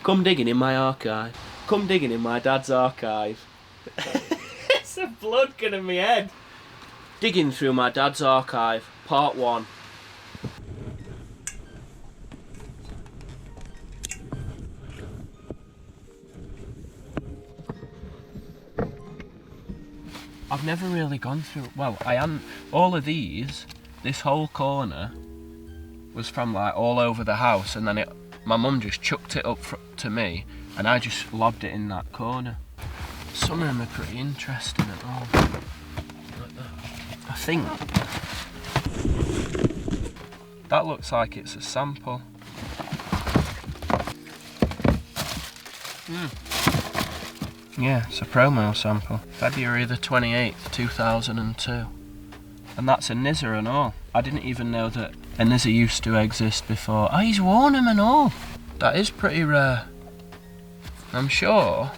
Come digging in my archive. Come digging in my dad's archive. It's a blood gun in my head. Digging through my dad's archive, part 1. I've never really gone through, well, I am, all of these, this whole corner was from like all over the house, and then my mum just chucked it up to me and I just lobbed it in that corner. Some of them are pretty interesting at all. Like that. I think that looks like it's a sample. Yeah, it's a promo sample. February the 28th, 2002. And that's a Nizza and all. I didn't even know that a Nizza used to exist before. Oh, he's worn them and all. That is pretty rare. I'm sure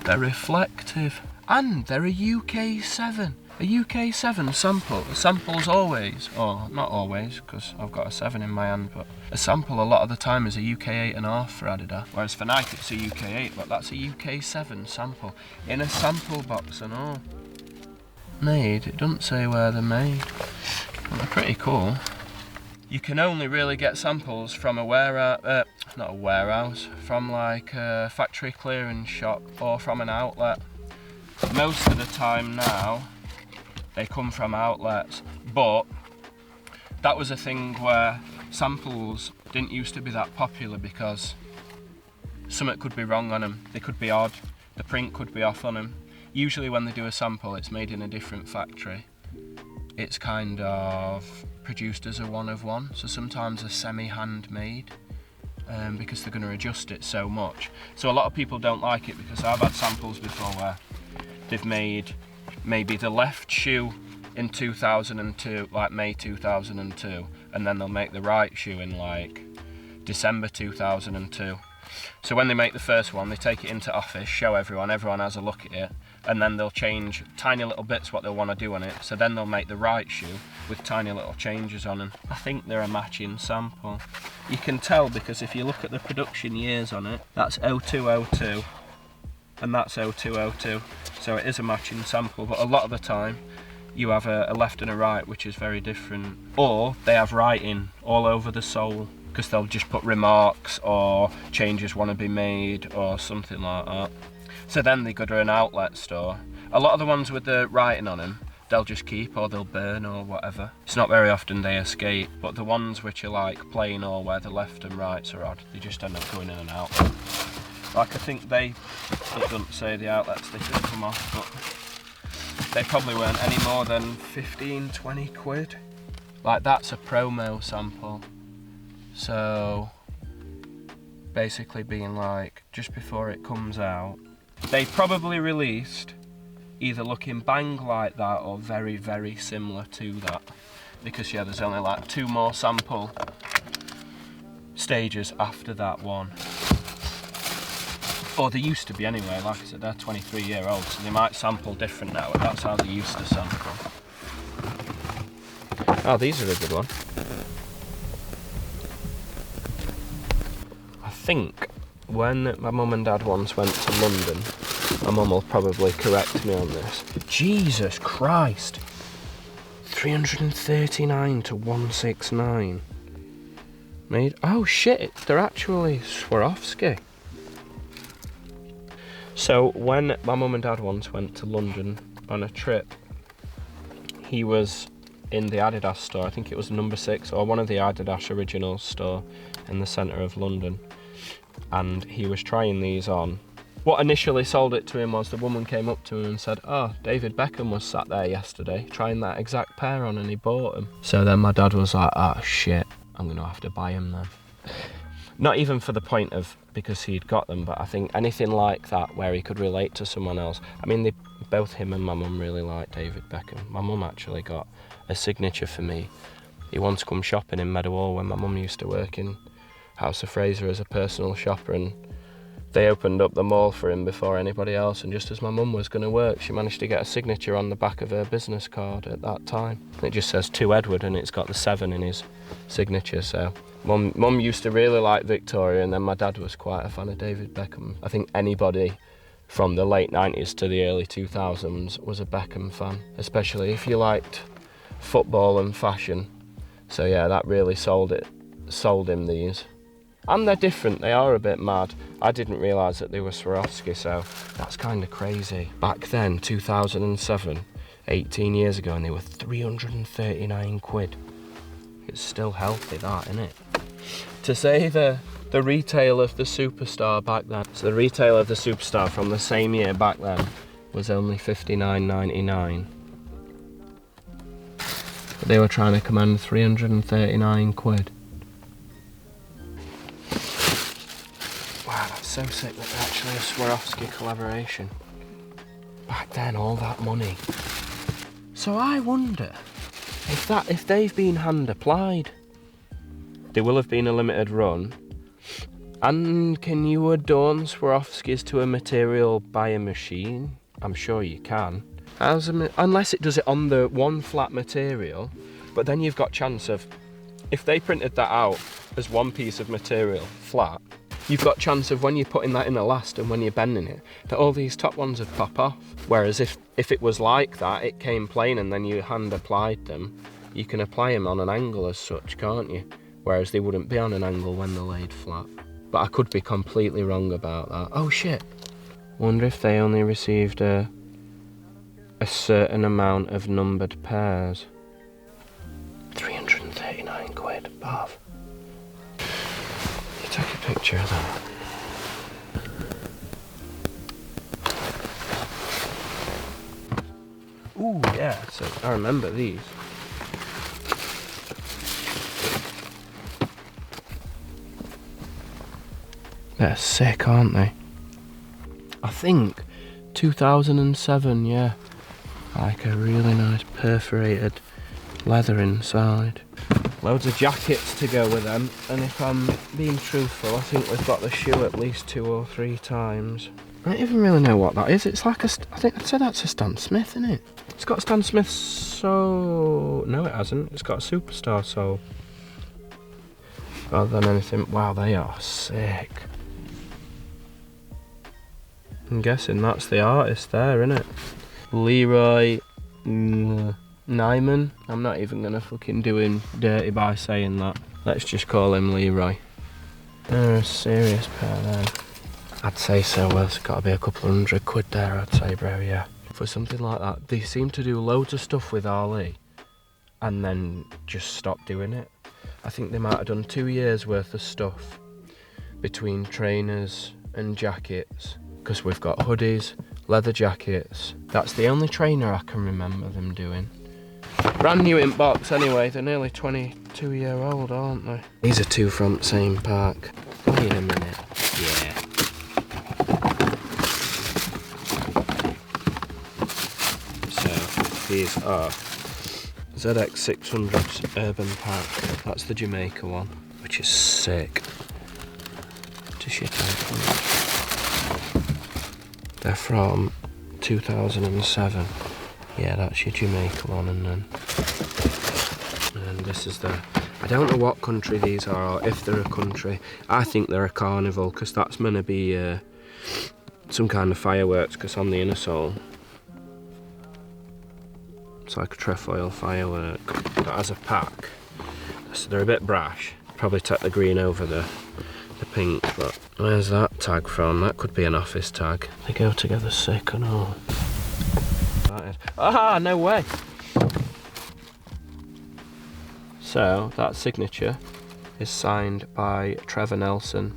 they're reflective. And they're a UK7. A UK7 sample. A sample's always, or not always, because I've got a 7 in my hand, but a sample a lot of the time is a UK 8.5 for Adidas. Whereas for Nike it's a UK 8, but that's a UK 7 sample. In a sample box and all. Made, it doesn't say where they're made. But they're pretty cool. You can only really get samples from a warehouse, not a warehouse, from like a factory clearance shop or from an outlet. Most of the time now, they come from outlets, but that was a thing where samples didn't used to be that popular because something could be wrong on them, they could be odd, the print could be off on them. Usually when they do a sample, it's made in a different factory. It's kind of produced as a one of one, so sometimes a semi-handmade, because they're going to adjust it so much. So a lot of people don't like it because I've had samples before where they've made maybe the left shoe in 2002, like May 2002, and then they'll make the right shoe in like December 2002. So when they make the first one, they take it into office, show everyone has a look at it, and then they'll change tiny little bits what they'll want to do on it. So then they'll make the right shoe with tiny little changes on them. I think they're a matching sample. You can tell because if you look at the production years on it, that's 0202 and that's 0202. So it is a matching sample, but a lot of the time you have a left and a right, which is very different. Or they have writing all over the sole, because they'll just put remarks or changes want to be made or something like that. So then they go to an outlet store. A lot of the ones with the writing on them, they'll just keep or they'll burn or whatever. It's not very often they escape, but the ones which are like plain or where the left and rights are odd, they just end up going in and out. Like I think it doesn't say the outlets they could come off, but they probably weren't any more than 15, 20 quid. Like that's a promo sample. So basically being like just before it comes out, they probably released either looking bang like that or very, very similar to that. Because yeah, there's only like 2 more sample stages after that one. Or they used to be anyway, like I said, they're 23-year-old, so they might sample different now, but that's how they used to sample. Oh, these are a good one. I think when my mum and dad once went to London, my mum will probably correct me on this. Jesus Christ! 339 to 169. Made, oh shit, they're actually Swarovski. So when my mum and dad once went to London on a trip, he was in the Adidas store, I think it was number 6 or one of the Adidas Originals store in the centre of London, and he was trying these on. What initially sold it to him was the woman came up to him and said, oh, David Beckham was sat there yesterday trying that exact pair on and he bought them. So then my dad was like, oh shit, I'm going to have to buy him then. Not even for the point of because he'd got them, but I think anything like that where he could relate to someone else. I mean, both him and my mum really like David Beckham. My mum actually got a signature for me. He once come shopping in Meadowhall when my mum used to work in House of Fraser as a personal shopper, and they opened up the mall for him before anybody else, and just as my mum was going to work, she managed to get a signature on the back of her business card at that time. It just says to Edward and it's got the 7 in his signature, so Mum used to really like Victoria, and then my dad was quite a fan of David Beckham. I think anybody from the late 90s to the early 2000s was a Beckham fan, especially if you liked football and fashion. So yeah, that really sold him these. And they're different, they are a bit mad. I didn't realise that they were Swarovski, so that's kind of crazy. Back then, 2007, 18 years ago, and they were 339 quid. It's still healthy, that, isn't it? To say the retail of the Superstar back then, so the retail of the Superstar from the same year back then was only £59.99. But they were trying to command 339 quid. Wow, that's so sick that they're actually a Swarovski collaboration. Back then, all that money. So I wonder if they've been hand applied. They will have been a limited run. And can you adorn Swarovskis to a material by a machine? I'm sure you can. Unless it does it on the one flat material, but then you've got chance of, if they printed that out as one piece of material flat, you've got chance of when you're putting that in a last and when you're bending it, that all these top ones would pop off. Whereas if it was like that, it came plain and then you hand applied them, you can apply them on an angle as such, can't you? Whereas they wouldn't be on an angle when they're laid flat. But I could be completely wrong about that. Oh shit. Wonder if they only received a certain amount of numbered pairs. 339 quid, Bav. You take a picture of that. Ooh, yeah, so I remember these. They're sick, aren't they? I think 2007, yeah. Like a really nice perforated leather inside. Loads of jackets to go with them, and if I'm being truthful, I think we've got the shoe at least 2 or 3 times. I don't even really know what that is. It's like I think I'd say that's a Stan Smith, isn't it? It's got Stan Smith's sole. No, it hasn't. It's got a Superstar sole. Rather than anything. Wow, they are sick. I'm guessing that's the artist there, isn't it? Leroy Nyman. I'm not even gonna fucking do him dirty by saying that. Let's just call him Leroy. They're a serious pair then. I'd say so. Well, it's got to be a couple of £100 there, I'd say, bro, yeah. For something like that, they seem to do loads of stuff with Ali and then just stop doing it. I think they might have done 2 years worth of stuff between trainers and jackets, because we've got hoodies, leather jackets. That's the only trainer I can remember them doing. Brand new in box anyway. They're nearly 22-year-old, aren't they? These are 2 from the same pack. Wait a minute. Yeah. So these are ZX600's Urban Pack. That's the Jamaica one, which is sick. To shit out. They're from 2007. Yeah, that's your Jamaica one, and then this is the... I don't know what country these are, or if they're a country. I think they're a carnival, because that's meant to be some kind of fireworks, because on the inner sole it's like a trefoil firework. But as a pack, so they're a bit brash. Probably take the green over the pink, but where's that tag from? That could be an office tag. They go together sick and all. That is... Ah, no way! So, that signature is signed by Trevor Nelson,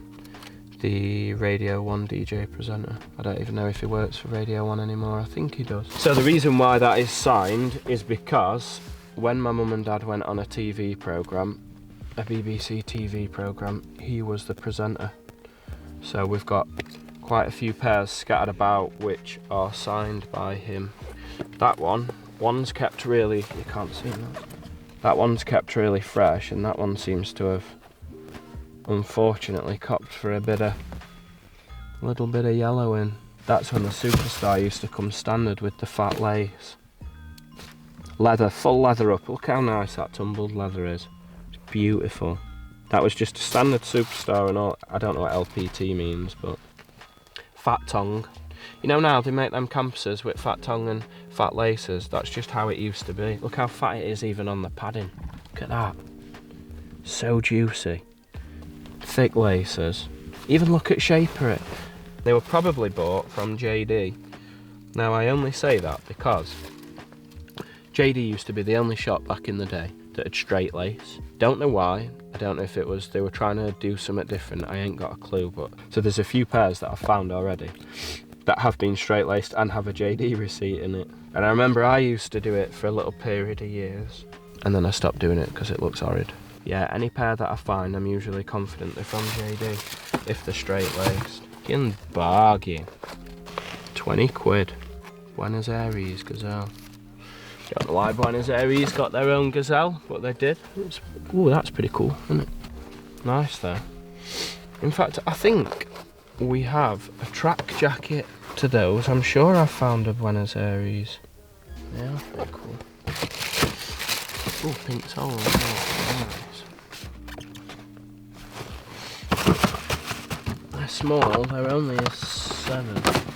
the Radio 1 DJ presenter. I don't even know if he works for Radio 1 anymore. I think he does. So the reason why that is signed is because when my mum and dad went on a TV programme, a BBC TV programme, he was the presenter. So we've got quite a few pairs scattered about which are signed by him. That one's kept really, you can't see that. That one's kept really fresh, and that one seems to have unfortunately copped for a little bit of yellow in. That's when the Superstar used to come standard with the fat lace. Leather, full leather up. Look how nice that tumbled leather is. It's beautiful. That was just a standard Superstar and all. I don't know what LPT means, but fat tongue. You know now they make them compasses with fat tongue and fat laces. That's just how it used to be. Look how fat it is even on the padding. Look at that. So juicy. Thick laces. Even look at shape of it. They were probably bought from JD. Now I only say that because JD used to be the only shop back in the day that had straight lace. Don't know why. I don't know if it was they were trying to do something different. I ain't got a clue. But so there's a few pairs that I've found already that have been straight laced and have a JD receipt in it. And I remember I used to do it for a little period of years, and then I stopped doing it because it looks horrid. Yeah, any pair that I find, I'm usually confident they're from JD if they're straight laced. Fucking bargain. 20 quid. Buenos Aires Gazelle. Don't know why Buenos Aires got their own Gazelle, but they did. Ooh, that's pretty cool, isn't it? Nice there. In fact, I think we have a track jacket to those. I'm sure I found a Buenos Aires. Yeah, that's pretty cool. Oh, pink soles. Oh, nice. They're small, they're only a 7.